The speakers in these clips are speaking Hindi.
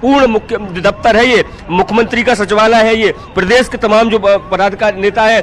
पूर्ण मुख्य दफ्तर है, ये मुख्यमंत्री का सचिवालय है, ये प्रदेश के तमाम जो पदाधिकारी नेता है,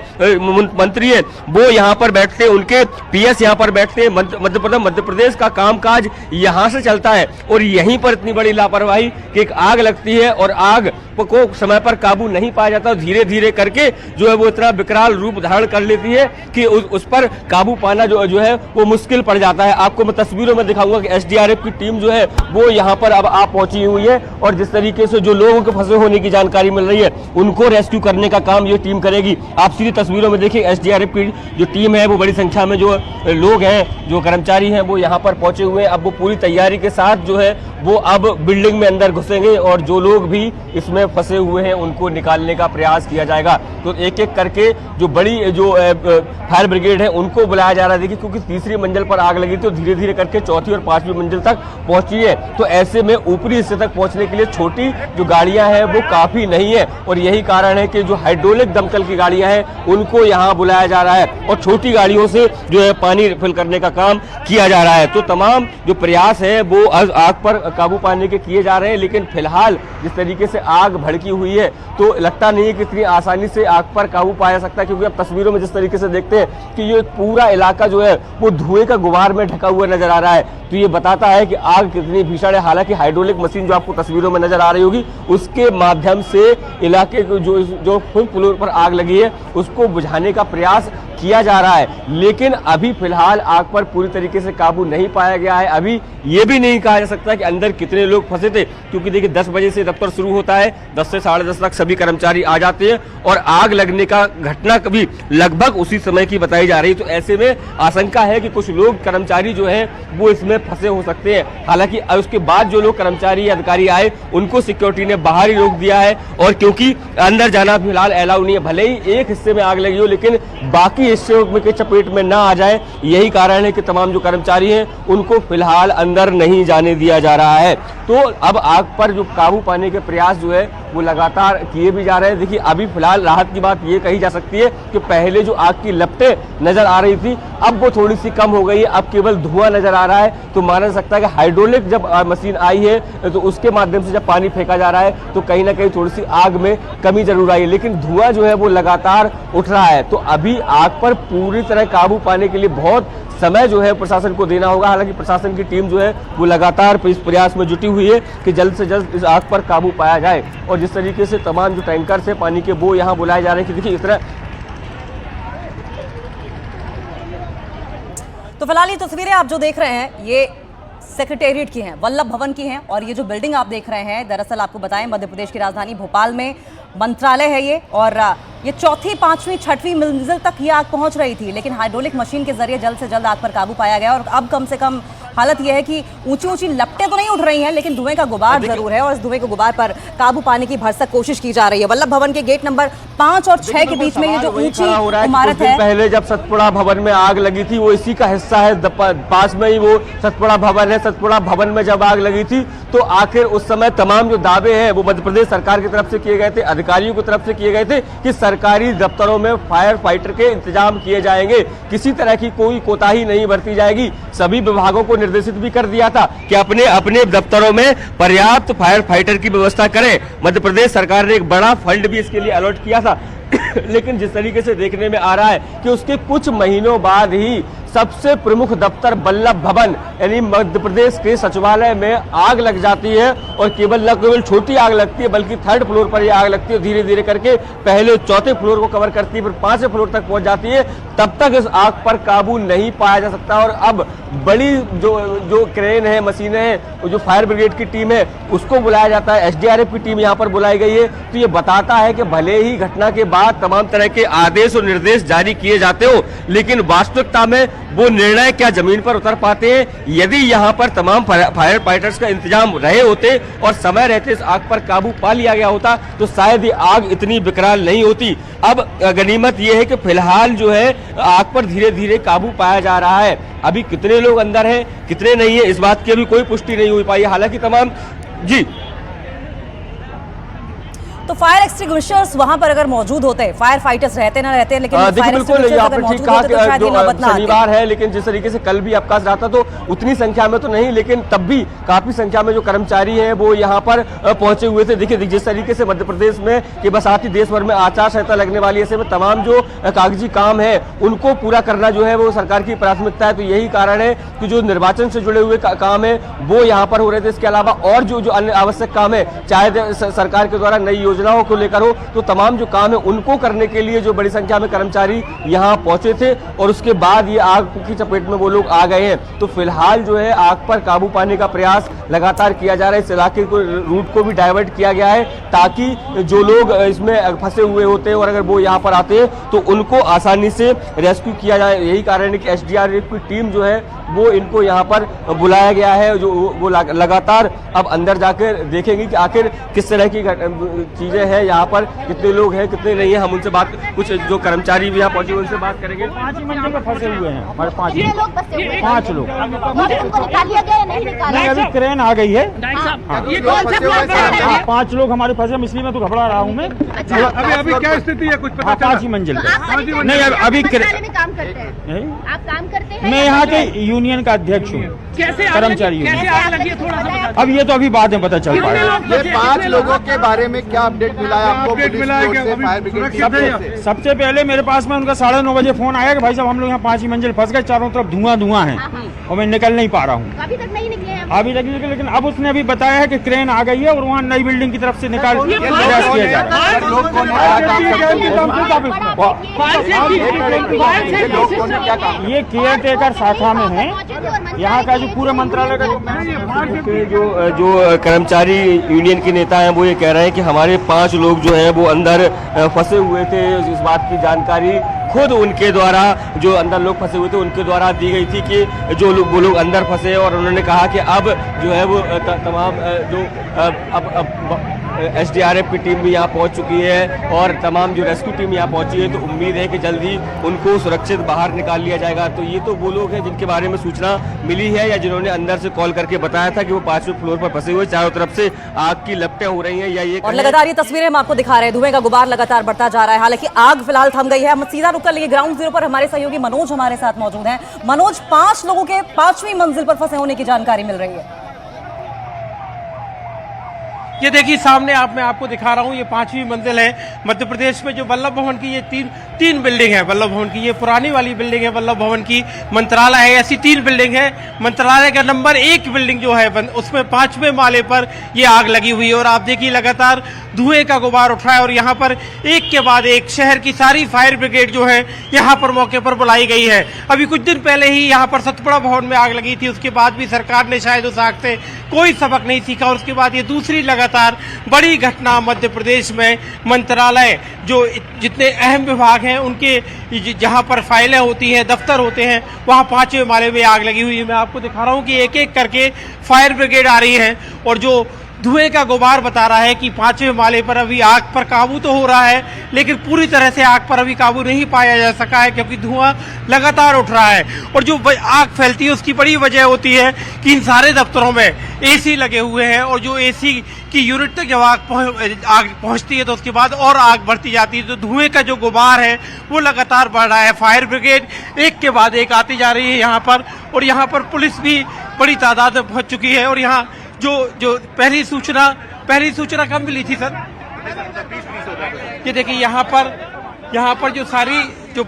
मंत्री है, वो यहाँ पर बैठते हैं, उनके पीएस यहाँ पर बैठते हैं। मध्य प्रदेश का कामकाज यहाँ से चलता है और यहीं पर इतनी बड़ी लापरवाही कि एक आग लगती है और आग को समय पर काबू नहीं पाया जाता, धीरे धीरे करके जो है वो इतना विकराल रूप धारण कर लेती है कि उस पर काबू पाना जो है वो मुश्किल पड़ जाता है। आपको मैं तस्वीरों में दिखाऊंगा कि एसडीआरएफ की टीम जो है वो यहाँ पर अब आ पहुंची हुई है और जिस तरीके से जो लोगों के फंसे होने की जानकारी मिल रही है उनको रेस्क्यू करने का काम ये टीम करेगी। आप सीधी तस्वीरों में देखिए एसडीआरएफ की जो टीम है वो बड़ी संख्या में जो लोग हैं, जो कर्मचारी हैं, वो यहाँ पर पहुंचे हुए हैं। अब वो पूरी तैयारी के साथ जो है वो अब बिल्डिंग में अंदर घुसेंगे और जो लोग भी इसमें फंसे हुए हैं उनको निकालने का प्रयास किया जाएगा। तो एक एक करके जो बड़ी जो फायर ब्रिगेड है उनको बुलाया जा रहा है। देखिए क्योंकि तीसरी मंजिल पर आग लगी थी, धीरे धीरे करके चौथी और पांचवी मंजिल तक पहुंची है, तो ऐसे में ऊपरी हिस्से तक पहुंचने के लिए छोटी जो गाड़ियां हैं वो काफी नहीं है और यही कारण है कि जो हाइड्रोलिक दमकल की गाड़ियां हैं उनको यहाँ बुलाया जा रहा है और छोटी गाड़ियों से जो है पानी रिफिल करने का काम किया जा रहा है। तो तमाम जो प्रयास है वो आग पर काबू पाने के किए जा रहे हैं, लेकिन फिलहाल जिस तरीके से आग भड़की हुई है तो लगता नहीं है कि इतनी आसानी से आग पर काबू पाया सकता है, क्योंकि अब तस्वीरों में जिस तरीके से देखते हैं कि ये पूरा इलाका जो है वो धुएं का गुबार में ढका हुआ नजर आ रहा है। तो ये बताता है कि आग कितनी भीषण है। हालांकि हाइड्रोलिक मशीन जो आपको तस्वीरों में नजर आ रही होगी उसके माध्यम से इलाके जो फुल फ्लोर पर आग लगी है उसको बुझाने का प्रयास किया जा रहा है, लेकिन अभी फिलहाल आग पर पूरी तरीके से काबू नहीं पाया गया है। अभी ये भी नहीं कहा जा सकता कि अंदर कितने लोग फंसे थे, क्योंकि देखिए 10 बजे से दफ्तर शुरू होता है, 10 से 10:30 तक सभी कर्मचारी आ जाते हैं और आग लगने का घटना कभी लगभग उसी समय की बताई जा रही है। तो ऐसे में आशंका है कि कुछ लोग कर्मचारी जो है वो इसमें फंसे हो सकते हैं। हालांकि उसके बाद जो लोग कर्मचारी अधिकारी आए उनको सिक्योरिटी ने बाहर ही रोक दिया है और क्योंकि अंदर जाना फिलहाल अलाउ नहीं है। भले ही एक हिस्से में आग लगी हो लेकिन बाकी हिस्से के चपेट में ना आ जाए, यही कारण है कि तमाम जो कर्मचारी हैं उनको फिलहाल अंदर नहीं जाने दिया जा रहा है। तो अब आग पर जो काबू पाने के प्रयास जो है वो लगातार किए भी जा रहे हैं। देखिए अभी फिलहाल राहत की बात ये कही जा सकती है कि पहले जो आग की लपटें नजर आ रही थी अब वो थोड़ी सी कम हो गई है, अब केवल धुआं नजर आ रहा है। तो माना जा सकता है कि हाइड्रोलिक जब मशीन आई है तो उसके माध्यम से जब पानी फेंका जा रहा है तो कहीं ना कहीं थोड़ी सी आग में कमी जरूर आई है, लेकिन धुआं जो है वो लगातार उठ रहा है। तो अभी आग पर पूरी तरह काबू पाने के लिए बहुत समय जो है प्रशासन को देना होगा। हालांकि प्रशासन की टीम जो है वो लगातार इस प्रयास में जुटी हुई है कि जल्द से जल्द इस आग पर काबू पाया जाए। और जिस तरीके से तमाम जो टैंकर से पानी के वो यहाँ बुलाए जा रहे हैं कि देखिए इस तरह। तो फिलहाल ये तस्वीरें आप जो देख रहे हैं ये सेक्रेटेरिएट की हैं, वल्लभ भवन की हैं और ये जो बिल्डिंग आप देख रहे हैं दरअसल आपको बताएं मध्य प्रदेश की राजधानी भोपाल में मंत्रालय है ये, और ये चौथी, पांचवी, छठवीं मंजिल तक ये आग पहुंच रही थी, लेकिन हाइड्रोलिक मशीन के जरिए जल्द से जल्द आग पर काबू पाया गया। और अब कम से कम हालत यह है कि ऊंची ऊंची लपटें तो नहीं उठ रही हैं लेकिन धुएं का गुबार जरूर है और इस धुएं के गुबार पर काबू पाने की भरसक कोशिश की जा रही है। वल्लभ भवन के गेट नंबर 5 और 6 के बीच में ये जो ऊंची इमारत है, पहले जब सतपुड़ा भवन में आग लगी थी वो इसी का हिस्सा है, पास में ही वो सतपुड़ा भवन है। सतपुड़ा भवन में जब आग लगी थी तो आखिर उस समय तमाम जो दावे हैं वो मध्य प्रदेश सरकार की तरफ से किए गए थे, अधिकारियों की तरफ से किए गए थे कि सरकारी दफ्तरों में फायर फाइटर के इंतजाम किए जाएंगे, किसी तरह की कोई कोताही नहीं बरती जाएगी। सभी विभागों को निर्देशित भी कर दिया था कि अपने अपने दफ्तरों में पर्याप्त फायर फाइटर की व्यवस्था करें। मध्य प्रदेश सरकार ने एक बड़ा फंड भी इसके लिए अलॉट किया था लेकिन जिस तरीके से देखने में आ रहा है कि उसके कुछ महीनों बाद ही सबसे प्रमुख दफ्तर वल्लभ भवन यानी मध्य प्रदेश के सचिवालय में आग लग जाती है और केवल छोटी आग लगती है बल्कि 3rd फ्लोर पर यह आग लगती है, धीरे धीरे करके पहले 4थे फ्लोर को कवर करती है, फिर 5वें फ्लोर तक पहुंच जाती है। तब तक इस आग पर काबू नहीं पाया जा सकता और अब बड़ी जो क्रेन है, मशीनें हैं, जो फायर ब्रिगेड की टीम है उसको बुलाया जाता है, एसडीआरएफ की टीम यहाँ पर बुलाई गई है। तो ये बताता है कि भले ही घटना के बाद तमाम तरह के आदेश और निर्देश जारी किए जाते हो लेकिन वास्तविकता में वो निर्णय क्या जमीन पर उतर पाते हैं। यदि यहाँ पर तमाम फायर फाइटर्स का इंतजाम रहे होते और समय रहते इस आग पर काबू पा लिया गया होता तो शायद ये आग इतनी विकराल नहीं होती। अब गनीमत ये है कि फिलहाल जो है आग पर धीरे धीरे काबू पाया जा रहा है। अभी कितने लोग अंदर हैं कितने नहीं है इस बात की अभी कोई पुष्टि नहीं हुई पाई। हालांकि तमाम जी तो फायर एक्सटिंग्विशर्स वहां पर अगर मौजूद होते, फायर फाइटर्स रहते ना रहते, लेकिन देखिए फायर बिल्कुल एक्सटिंग्विशर्स यहाँ अगर पर ठीक मौजूद कहा होते तो शायद ये नौबत कि ना आती। शनिवार है, लेकिन जिस तरीके से कल भी अवकाश रहा था तो उतनी संख्या में तो नहीं, लेकिन तब भी काफी संख्या में जो कर्मचारी हैं वो यहाँ पर पहुंचे हुए थे। देखिए जिस तरीके से मध्य प्रदेश में के बस साथ ही देश भर में आचार संहिता लगने वाली है, ऐसे में तमाम जो कागजी काम है उनको पूरा करना जो है वो सरकार की प्राथमिकता है। तो यही कारण है कि जो निर्वाचन से जुड़े हुए काम है वो यहाँ पर हो रहे थे। इसके अलावा और जो अन्य आवश्यक काम है, चाहे सरकार के द्वारा नई योजनाओं को लेकर हो, तो तमाम जो काम है उनको करने के लिए जो बड़ी संख्या में कर्मचारी यहाँ पहुंचे थे और उसके बाद ये आग की चपेट में वो लोग आ गए हैं। तो फिलहाल जो है आग पर काबू पाने का प्रयास लगातार किया जा रहा है। इस इलाके को रूट को भी डाइवर्ट किया गया है ताकि जो लोग इसमें फंसे हुए होते हैं और अगर वो यहाँ पर आते हैं तो उनको आसानी से रेस्क्यू किया जाए। यही कारण है कि एसडीआरएफ की टीम जो है वो इनको यहाँ पर बुलाया गया है, जो वो लगातार अब अंदर जाकर देखेंगे कि आखिर किस तरह की चीजें हैं, यहाँ पर कितने लोग हैं कितने नहीं है। हम उनसे बात, कुछ जो कर्मचारी भी यहाँ पहुंचे उनसे बात करेंगे। 5 ही मंजिल पे फंसे हुए हैं हमारे 5 लोग। नहीं, अभी क्रेन आ गई है। 5 लोग हमारे फंसे, इसलिए मैं तो घबरा रहा हूँ मैं। अभी क्या स्थिति है, कुछ पता चला? 5 ही मंजिल पे नहीं, अभी काम करते हैं, आप काम करते हैं? मैं यहाँ के यूनियन का अध्यक्ष हूँ, कर्मचारी यूनियन। अब ये तो अभी बाद में पता चल पाएगा। ये 5 लोगों के बारे में क्या अपडेट मिला है आपको? अपडेट मिला है कि फायर ब्रिगेड सबसे पहले मेरे पास में उनका 9:30 बजे फोन आया कि भाई साहब हम लोग यहाँ 5 ही मंजिल फंस गए, चारों तरफ धुआं है और मैं निकल नहीं पा रहा हूँ अभी तक नहीं निकले हैं। अभी तक। लेकिन अब उसने अभी बताया है कि क्रेन आ गई है और वहाँ नई बिल्डिंग की तरफ से निकाल प्रयास किया जा रहा है। ये केयर टेकर शाखा में है, यहाँ का जो पूरे मंत्रालय का जो कर्मचारी यूनियन के नेता हैं वो ये कह रहे हैं कि हमारे 5 लोग जो हैं वो अंदर फंसे हुए थे। इस बात की जानकारी खुद उनके द्वारा, जो अंदर लोग फंसे हुए थे उनके द्वारा दी गई थी कि जो लोग वो लोग अंदर फंसे, और उन्होंने कहा कि अब जो है वो तमाम जो अब एसडीआरएफ की टीम भी यहाँ पहुँच चुकी है और तमाम जो रेस्क्यू टीम यहाँ पहुँची है। तो उम्मीद है कि जल्द ही उनको सुरक्षित बाहर निकाल लिया जाएगा। तो ये तो वो लोग हैं जिनके बारे में सूचना मिली है या जिन्होंने अंदर से कॉल करके बताया था कि वो 5वें फ्लोर पर फंसे हुए, चारों तरफ से आग की लपटें हो रही हैं या ये। और लगातार ये तस्वीरें हम आपको दिखा रहे हैं, धुएं का गुबार लगातार बढ़ता जा रहा है। हालांकि आग फिलहाल थम गई है। हम सीधा रुक कर लेंगे ग्राउंड जीरो पर, हमारे सहयोगी मनोज हमारे साथ मौजूद हैं। मनोज, 5 लोगों के 5वीं मंजिल पर फंसे होने की जानकारी मिल रही है। ये देखिए सामने मैं आपको दिखा रहा हूँ, ये 5वीं मंजिल है मध्य प्रदेश में। जो वल्लभ भवन की ये तीन बिल्डिंग है वल्लभ भवन की, ये पुरानी वाली बिल्डिंग है वल्लभ भवन की, मंत्रालय है, ऐसी 3 बिल्डिंग है। मंत्रालय का नंबर 1 बिल्डिंग जो है उसमें 5वें माले पर ये आग लगी हुई है और आप देखिए लगातार धुएं का गुबार उठ रहा है और यहाँ पर एक के बाद एक शहर की सारी फायर ब्रिगेड जो है यहाँ पर मौके पर बुलाई गई है। अभी कुछ दिन पहले ही यहाँ पर सतपुड़ा भवन में आग लगी थी, उसके बाद भी सरकार ने शायद उस आग से कोई सबक नहीं सीखा और उसके बाद ये दूसरी लगातार बड़ी घटना मध्य प्रदेश में। मंत्रालय जो जितने अहम विभाग हैं उनके जहां पर फाइलें होती हैं, दफ्तर होते हैं, वहां 5वें माले में आग लगी हुई है। मैं आपको दिखा रहा हूं कि एक एक करके फायर ब्रिगेड आ रही है और जो धुएं का गुबार बता रहा है कि 5वें माले पर अभी आग पर काबू तो हो रहा है, लेकिन पूरी तरह से आग पर अभी काबू नहीं पाया जा सका है क्योंकि धुआं लगातार उठ रहा है। और जो आग फैलती है उसकी बड़ी वजह होती है कि इन सारे दफ्तरों में एसी लगे हुए हैं और जो एसी की यूनिट तक जब आग पहुंचती है तो उसके बाद और आग बढ़ती जाती है। तो धुएं का जो गुबार है वो लगातार बढ़ रहा है। फायर ब्रिगेड एक के बाद एक आती जा रही है यहाँ पर और यहाँ पर पुलिस भी बड़ी तादाद में पहुंच चुकी है। और यहाँ जो पहली सूचना कब मिली थी सर? ये देखिए यहाँ पर जो सारी जो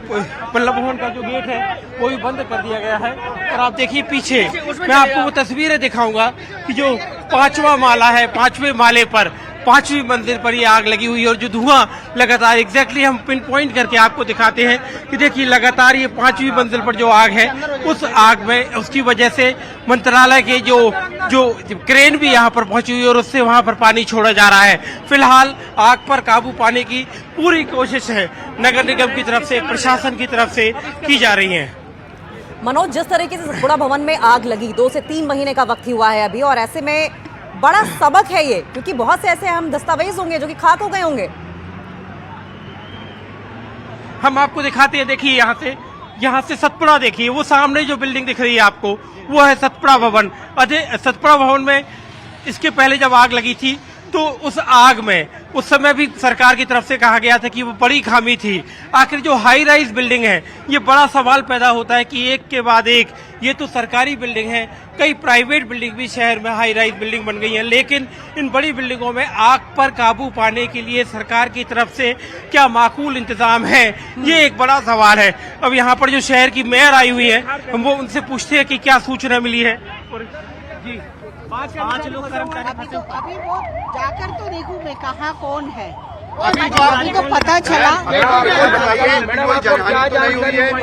वल्लभ भवन का जो गेट है वो भी बंद कर दिया गया है। और आप देखिए पीछे मैं आपको वो तस्वीरें दिखाऊंगा कि जो 5वां माला है, 5वें माले पर 5वीं मंजिल पर ये आग लगी हुई है और जो धुआं लगातार एग्जैक्टली हम पिन पॉइंट करके आपको दिखाते हैं कि देखिए लगातार ये 5वीं मंजिल पर जो आग है उस आग में उसकी वजह से मंत्रालय के जो क्रेन भी यहाँ पर पहुंची हुई है और उससे वहाँ पर पानी छोड़ा जा रहा है। फिलहाल आग पर काबू पाने की पूरी कोशिश है नगर निगम की तरफ से, प्रशासन की तरफ से की जा रही है। मनोज, जिस तरीके से सतपुड़ा भवन में आग लगी, 2 से 3 महीने का वक्त हुआ है अभी, और ऐसे में बड़ा सबक है ये, क्योंकि बहुत से ऐसे हम दस्तावेज होंगे जो कि खाक हो गए होंगे। हम आपको दिखाते हैं, देखिए यहाँ से सतपुड़ा देखिए, वो सामने जो बिल्डिंग दिख रही है आपको वो है सतपुड़ा भवन। सतपुड़ा भवन में इसके पहले जब आग लगी थी तो उस आग में उस समय भी सरकार की तरफ से कहा गया था कि वो बड़ी खामी थी। आखिर जो हाई राइज बिल्डिंग है, ये बड़ा सवाल पैदा होता है कि एक के बाद एक, ये तो सरकारी बिल्डिंग है, कई प्राइवेट बिल्डिंग भी शहर में हाई राइज बिल्डिंग बन गई है, लेकिन इन बड़ी बिल्डिंगों में आग पर काबू पाने के लिए सरकार की तरफ से क्या माकूल इंतजाम है, ये एक बड़ा सवाल है। अब यहाँ पर जो शहर की मेयर आई हुई है, हम वो उनसे पूछते हैं कि क्या सूचना मिली है। जी, 5 लोग कर्मचारी अभी वो जाकर तो देखूं मैं कहाँ कौन है। अभी तो पता चला,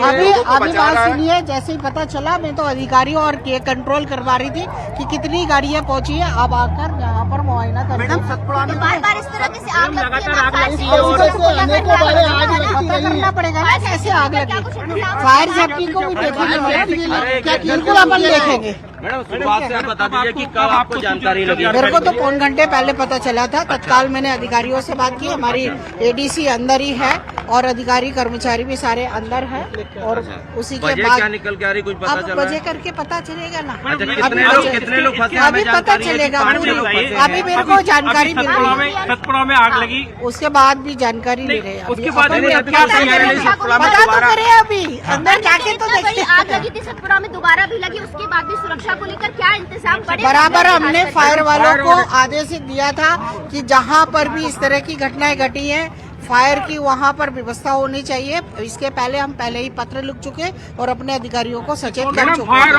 अभी बात सुनिए, जैसे ही पता चला मैं तो अधिकारियों और ये कंट्रोल करवा रही थी कि कितनी गाड़ियाँ पहुंची है। अब आकर यहाँ पर मुआयना करना बार इस तरह से आग करना पड़ेगा ना, कैसे आग लगी। फायर सेफ्टी को भी देखेंगे, बिल्कुल अपन देखेंगे। शुरुआत से आप बता दीजिए कि कब आपको जानकारी लगी? मेरे को तो पौन घंटे पहले पता चला था। तत्काल मैंने अधिकारियों से बात की, हमारी एडीसी अंदर ही है और अधिकारी कर्मचारी भी सारे अंदर है, और उसी के बाद क्या निकल के आ रही कुछ पता चला? बजे करके पता चलेगा ना। कितने लोग फंसे? अभी पता चलेगा, अभी मेरे को जानकारी मिल रही है। सतपुड़ा में आग लगी, उसके बाद भी जानकारी ले रहे हैं। उसके बाद पता तो करे, अभी अंदर जाके तो देखिए। आग लगी थी सतपुड़ा में, दोबारा भी लगी, उसके बाद भी सुरक्षा को लेकर क्या इंतजाम बराबर हमने फायर वालों को आदेश दिया था कि जहां पर भी इस तरह की घटनाएं घटी हैं, फायर की वहां पर व्यवस्था होनी चाहिए। इसके पहले हम पहले ही पत्र लिख चुके और अपने अधिकारियों को सचेत कर चुके हैं।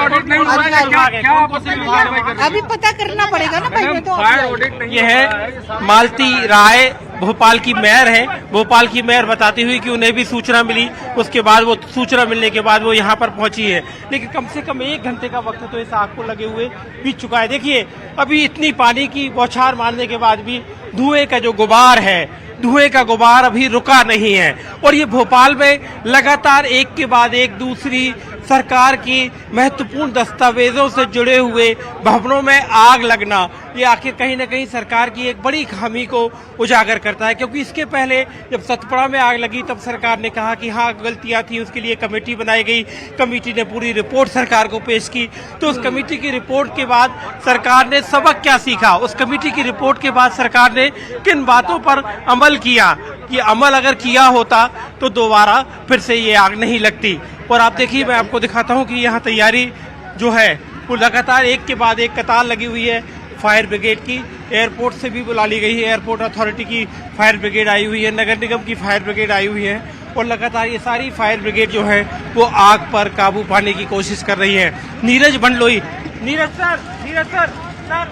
अभी पता करना पड़ेगा ना भाई। तो ये है मालती राय, भोपाल की मेयर है। भोपाल की मेयर बताती हुई कि उन्हें भी सूचना मिली, उसके बाद वो सूचना मिलने के बाद वो यहाँ पर पहुंची है, लेकिन कम से कम 1 घंटे का वक्त तो इस आग को लगे हुए बीत चुका है। देखिए, अभी इतनी पानी की बौछार मारने के बाद भी धुएं का जो गुबार है, धुएं का गुबार अभी रुका नहीं है। और ये भोपाल में लगातार एक के बाद एक दूसरी सरकार की महत्वपूर्ण दस्तावेजों से जुड़े हुए भवनों में आग लगना, ये आखिर कहीं न कहीं सरकार की एक बड़ी खामी को उजागर करता है। क्योंकि इसके पहले जब सतपुड़ा में आग लगी तब सरकार ने कहा कि हाँ गलतियां थी, उसके लिए कमेटी बनाई गई, कमेटी ने पूरी रिपोर्ट सरकार को पेश की। तो उस कमेटी की रिपोर्ट के बाद सरकार ने सबक क्या सीखा, उस कमेटी की रिपोर्ट के बाद सरकार ने किन बातों पर अमल किया, कि अमल अगर किया होता तो दोबारा फिर से ये आग नहीं लगती। और आप देखिए, मैं आपको दिखाता हूँ कि यहाँ तैयारी जो है वो लगातार एक के बाद एक कतार लगी हुई है फायर ब्रिगेड की। एयरपोर्ट से भी बुला ली गई है, एयरपोर्ट अथॉरिटी की फायर ब्रिगेड आई हुई है, नगर निगम की फायर ब्रिगेड आई हुई है, और लगातार ये सारी फायर ब्रिगेड जो है वो आग पर काबू पाने की कोशिश कर रही है। Neeraj Bandloi, Neeraj sir, Neeraj sir, sir,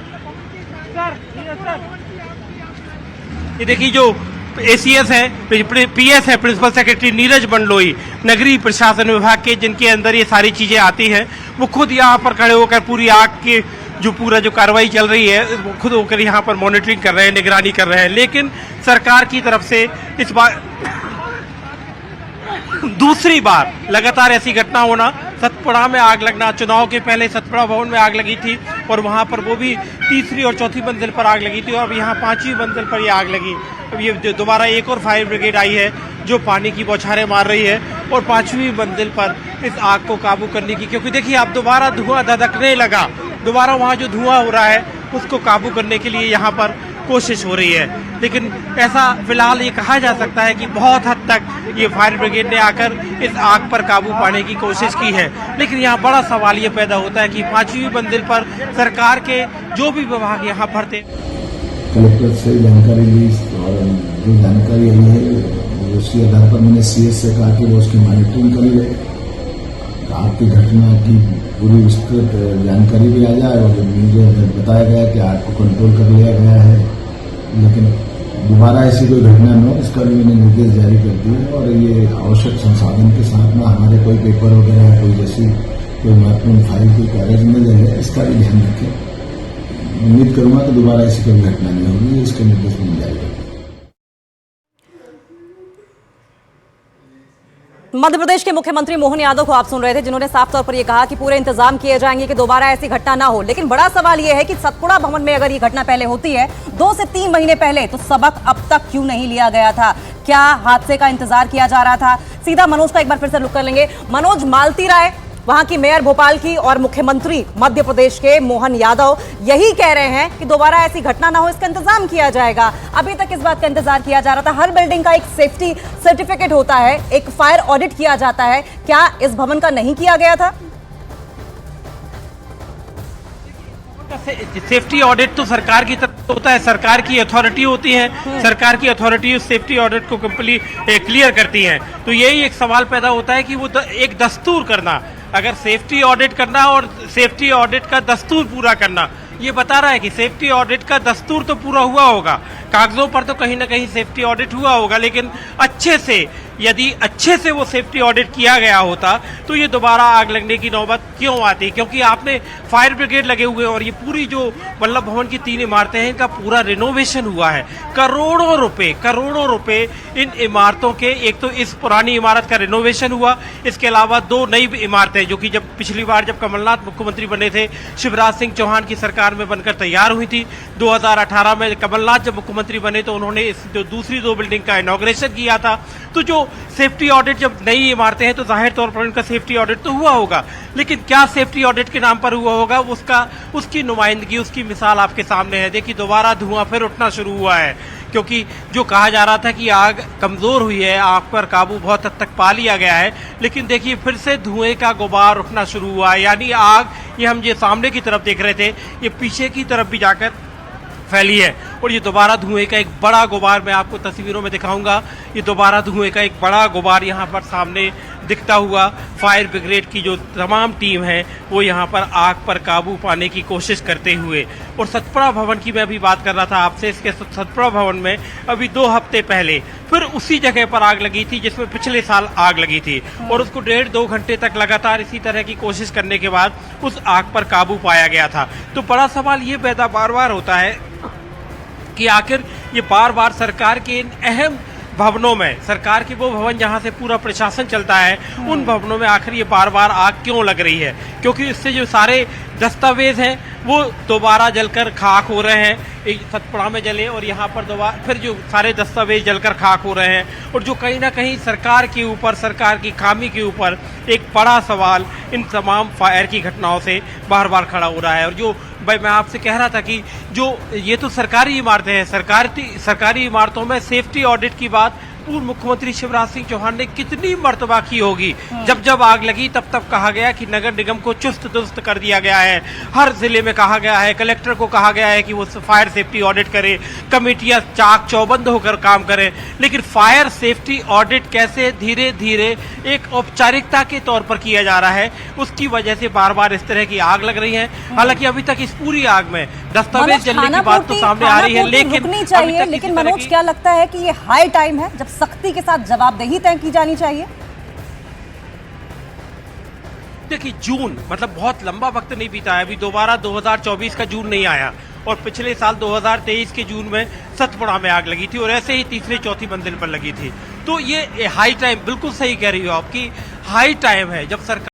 sir, Neeraj sir, ये देखिए जो एसीएस है, पीएस है, प्रिंसिपल सेक्रेटरी नीरज बंडलोई, नगरीय प्रशासन विभाग के, जिनके अंदर ये सारी चीजें आती हैं, वो खुद यहाँ पर खड़े होकर पूरी आग के जो कार्रवाई चल रही है वो खुद होकर यहाँ पर मॉनिटरिंग कर रहे हैं, निगरानी कर रहे हैं। लेकिन सरकार की तरफ से इस बार दूसरी बार लगातार ऐसी घटना होना, सतपुड़ा में आग लगना, चुनाव के पहले सतपुड़ा भवन में आग लगी थी और वहां पर वो भी 3री और 4थी मंजिल पर आग लगी थी, और अब यहाँ 5वीं मंजिल पर ये आग लगी। अब ये दोबारा एक और फायर ब्रिगेड आई है जो पानी की बौछारें मार रही है और 5वीं मंजिल पर इस आग को काबू करने की, क्योंकि देखिए अब दोबारा धुआं धधकने लगा, दोबारा वहाँ जो धुआं हो रहा है उसको काबू करने के लिए यहाँ पर कोशिश हो रही है। लेकिन ऐसा फिलहाल ये कहा जा सकता है कि बहुत हद तक ये फायर ब्रिगेड ने आकर इस आग पर काबू पाने की कोशिश की है। लेकिन यहाँ बड़ा सवाल ये पैदा होता है कि 5वीं मंजिल पर सरकार के जो भी विभाग यहाँ पर थे, कलेक्टर से जानकारी ली और जो जानकारी आई है उसके आधार पर मैंने सीएस से कहा कि वो उसकी मॉनिटरिंग कर ले, आग की घटना की पूरी विस्तृत जानकारी भी आ जाए। और मुझे बताया गया कि आग को कंट्रोल कर लिया गया है, लेकिन दोबारा ऐसी कोई घटना न हो इसका भी मैंने निर्देश जारी कर दिए। और ये आवश्यक संसाधन के साथ में हमारे कोई पेपर वगैरह है, कोई जैसी कोई महत्वपूर्ण फाइल कोई कागज नजर है, इसका भी ध्यान रखें। उम्मीद करूंगा कि दोबारा ऐसी कोई घटना नहीं होगी, इसके निर्देश मिल जाएगा। मध्य प्रदेश के मुख्यमंत्री मोहन यादव को आप सुन रहे थे, जिन्होंने साफ तौर पर यह कहा कि पूरे इंतजाम किए जाएंगे कि दोबारा ऐसी घटना ना हो। लेकिन बड़ा सवाल यह है कि सतपुड़ा भवन में अगर ये घटना पहले होती है 2 से 3 महीने पहले, तो सबक अब तक क्यों नहीं लिया गया था? क्या हादसे का इंतजार किया जा रहा था? सीधा मनोज का एक बार फिर से रुक कर लेंगे। मनोज, मालती राय वहां की मेयर भोपाल की और मुख्यमंत्री मध्य प्रदेश के मोहन यादव यही कह रहे हैं कि दोबारा ऐसी घटना ना हो, इसका इंतजाम किया जाएगा। अभी तक इस बात का इंतजार किया जा रहा था। हर बिल्डिंग का एक सेफ्टी सर्टिफिकेट होता है, एक फायर ऑडिट किया जाता है, क्या इस भवन का नहीं किया गया था? सेफ्टी ऑडिट तो सरकार की तरफ होता है, सरकार की अथॉरिटी होती है, सरकार की अथॉरिटी उस सेफ्टी ऑडिट को क्लियर करती है। तो यही एक सवाल पैदा होता है कि वो एक दस्तूर करना, अगर सेफ्टी ऑडिट करना और सेफ्टी ऑडिट का दस्तूर पूरा करना, ये बता रहा है कि सेफ्टी ऑडिट का दस्तूर तो पूरा हुआ होगा, कागजों पर तो कहीं ना कहीं सेफ्टी ऑडिट हुआ होगा, लेकिन अच्छे से यदि अच्छे से वो सेफ्टी ऑडिट किया गया होता तो ये दोबारा आग लगने की नौबत क्यों आती? क्योंकि आपने फायर ब्रिगेड लगे हुए हैं और ये पूरी जो वल्लभ भवन की 3 इमारतें हैं, इनका पूरा रिनोवेशन हुआ है। करोड़ों रुपए इन इमारतों के, एक तो इस पुरानी इमारत का रिनोवेशन हुआ, इसके अलावा 2 नई इमारतें जो कि जब पिछली बार जब कमलनाथ मुख्यमंत्री बने थे, शिवराज सिंह चौहान की सरकार में बनकर तैयार हुई थी। 2018 में कमलनाथ जब मुख्यमंत्री बने तो उन्होंने इस जो दूसरी 2 बिल्डिंग का इनॉग्रेशन किया था। तो जो सेफ्टी ऑडिट, जब नई इमारतें हैं तो जाहिर तौर पर उनका सेफ्टी ऑडिट तो हुआ होगा, लेकिन क्या सेफ्टी ऑडिट के नाम पर हुआ होगा उसकी नुमाइंदगी, उसकी मिसाल आपके सामने है। देखिए दोबारा धुआं फिर उठना शुरू हुआ है, क्योंकि जो कहा जा रहा था कि आग कमजोर हुई है, आग पर काबू बहुत हद तक पा लिया गया है, लेकिन देखिए फिर से धुएं का गुबार उठना शुरू हुआ है। यानी आग, ये हम जो सामने की तरफ देख रहे थे, ये पीछे की तरफ भी जाकर फैली है और ये दोबारा धुएं का एक बड़ा गुबार, मैं आपको तस्वीरों में दिखाऊंगा, ये दोबारा धुएं का एक बड़ा गुबार यहाँ पर सामने दिखता हुआ। फायर ब्रिगेड की जो तमाम टीम है वो यहाँ पर आग पर काबू पाने की कोशिश करते हुए, और सतपुड़ा भवन की मैं अभी बात कर रहा था आपसे, इसके सतपुड़ा भवन में अभी 2 हफ्ते पहले फिर उसी जगह पर आग लगी थी जिसमें पिछले साल आग लगी थी, और उसको 1.5-2 घंटे तक लगातार इसी तरह की कोशिश करने के बाद उस आग पर काबू पाया गया था। तो बड़ा सवाल ये पैदा बार-बार होता है कि आखिर ये बार-बार सरकार के इन अहम भवनों में, सरकार के वो भवन जहां से पूरा प्रशासन चलता है, उन भवनों में आखिर ये बार-बार आग क्यों लग रही है? क्योंकि इससे जो सारे दस्तावेज हैं वो दोबारा जलकर खाक हो रहे हैं। एक सतपुड़ा में जले और यहाँ पर दोबारा फिर जो सारे दस्तावेज जलकर खाक हो रहे हैं, और जो कहीं ना कहीं सरकार के ऊपर, सरकार की खामी के ऊपर एक बड़ा सवाल इन तमाम फायर की घटनाओं से बार-बार खड़ा हो रहा है। और जो भाई मैं आपसे कह रहा था कि जो ये तो सरकारी इमारतें हैं, सरकारी इमारतों में सेफ्टी ऑडिट की बात पूर्व मुख्यमंत्री शिवराज सिंह चौहान ने कितनी मर्तबा की होगी। जब आग लगी तब कहा गया कि नगर निगम को चुस्त दुरुस्त कर दिया गया है, हर जिले में कहा गया है, कलेक्टर को कहा गया है कि वो फायर सेफ्टी ऑडिट करे, कमेटियां चाक चौबंद होकर काम करें, लेकिन फायर सेफ्टी ऑडिट कैसे धीरे धीरे एक औपचारिकता के तौर पर किया जा रहा है, उसकी वजह से बार बार इस तरह की आग लग रही है। हालांकि अभी तक इस पूरी आग में दस्तावेज जलने की बात तो सामने आ रही है, लेकिन मनोज क्या लगता है कि ये हाई टाइम है जब सख्ती के साथ जवाबदेही तय की जानी चाहिए? देखिए जून मतलब बहुत लंबा वक्त नहीं बीता है, अभी दोबारा 2024 का जून नहीं आया, और पिछले साल 2023 के जून में सतपुड़ा में आग लगी थी और ऐसे ही तीसरी चौथी मंजिल पर लगी थी। तो ये हाई टाइम, बिल्कुल सही कह रही हो आपकी, हाई टाइम है जब सरकार